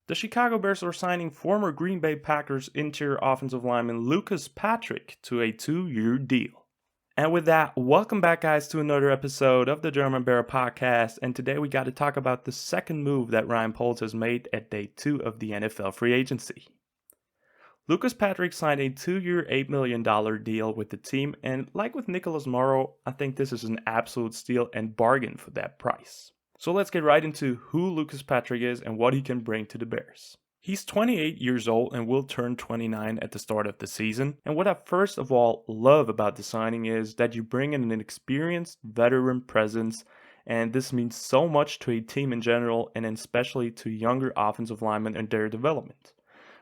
The Chicago Bears are signing former Green Bay Packers interior offensive lineman Lucas Patrick to a 2-year deal. And with that, welcome back, guys, to another episode of the German Bear podcast. And today we got to talk about the second move that Ryan Poles has made at day 2 of the NFL free agency. Lucas Patrick signed a 2-year, $8 million deal with the team, and like with Nicholas Morrow, I think this is an absolute steal and bargain for that price. So let's get right into who Lucas Patrick is and what he can bring to the Bears. He's 28 years old and will turn 29 at the start of the season. And what I first of all love about the signing is that you bring in an experienced veteran presence, and this means so much to a team in general and especially to younger offensive linemen and their development.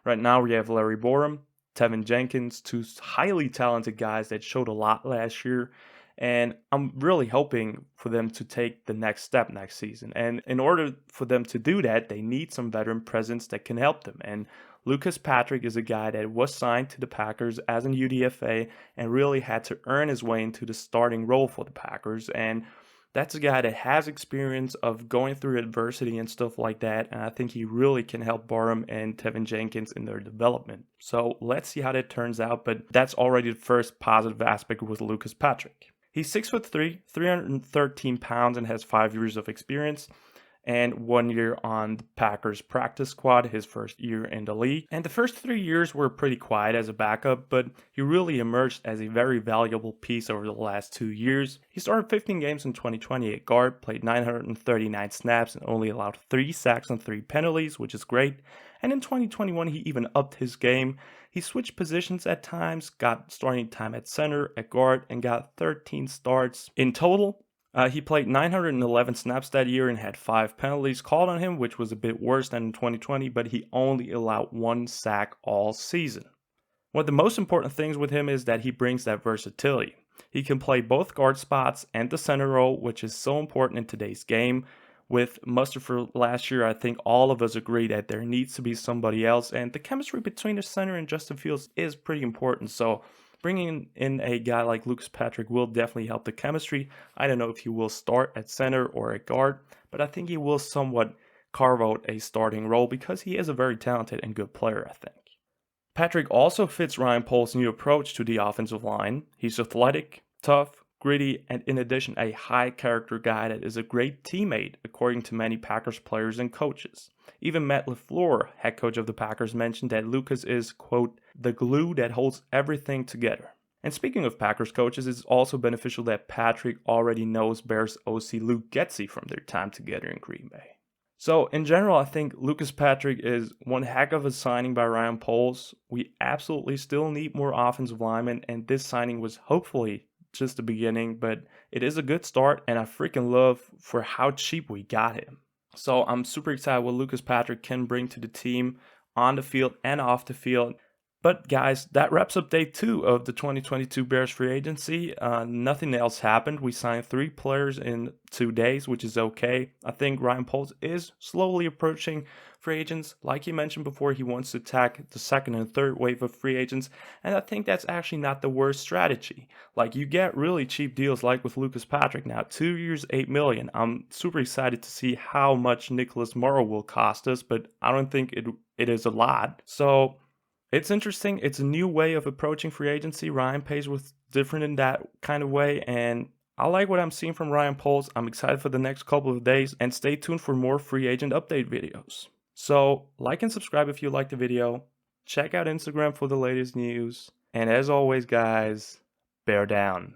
Right now we have Larry Borom, Tevin Jenkins, two highly talented guys that showed a lot last year. And I'm really hoping for them to take the next step next season. And in order for them to do that, they need some veteran presence that can help them. And Lucas Patrick is a guy that was signed to the Packers as an UDFA and really had to earn his way into the starting role for the Packers. And that's a guy that has experience of going through adversity and stuff like that. And I think he really can help Borom and Tevin Jenkins in their development. So let's see how that turns out. But that's already the first positive aspect with Lucas Patrick. He's 6'3", 313 pounds, and has 5 years of experience and 1 year on the Packers practice squad, his first year in the league. And the first 3 years were pretty quiet as a backup, but he really emerged as a very valuable piece over the last 2 years. He started 15 games in 2020 at guard, played 939 snaps, and only allowed 3 sacks and 3 penalties, which is great. And in 2021, he even upped his game. He switched positions at times, got starting time at center, at guard, and got 13 starts in total. He played 911 snaps that year and had 5 penalties called on him, which was a bit worse than in 2020, but he only allowed 1 sack all season. One of the most important things with him is that he brings that versatility. He can play both guard spots and the center role, which is so important in today's game. With Mustafa last year, I think all of us agree that there needs to be somebody else, and the chemistry between the center and Justin Fields is pretty important. So bringing in a guy like Lucas Patrick will definitely help the chemistry. I don't know if he will start at center or at guard, but I think he will somewhat carve out a starting role because he is a very talented and good player, I think. Patrick also fits Ryan Poles' new approach to the offensive line. He's athletic, tough, gritty, and in addition a high character guy that is a great teammate according to many Packers players and coaches. Even Matt LaFleur, head coach of the Packers, mentioned that Lucas is, quote, the glue that holds everything together. And speaking of Packers coaches, it's also beneficial that Patrick already knows Bears OC Luke Getsy from their time together in Green Bay. So in general, I think Lucas Patrick is one heck of a signing by Ryan Poles. We absolutely still need more offensive linemen, and this signing was hopefully just the beginning, but it is a good start, and I freaking love for how cheap we got him. So I'm super excited what Lucas Patrick can bring to the team on the field and off the field. But guys, that wraps up day 2 of the 2022 Bears free agency. Nothing else happened. We signed 3 players in 2 days, which is okay. I think Ryan Poles is slowly approaching free agents. Like he mentioned before, he wants to attack the second and third wave of free agents. And I think that's actually not the worst strategy. Like, you get really cheap deals like with Lucas Patrick now. 2 years, $8 million. I'm super excited to see how much Nicholas Morrow will cost us, but I don't think it is a lot. So it's interesting. It's a new way of approaching free agency. Ryan Pace was different in that kind of way, and I like what I'm seeing from Ryan Poles. I'm excited for the next couple of days, and stay tuned for more free agent update videos. So like and subscribe if you liked the video. Check out Instagram for the latest news. And as always, guys, bear down.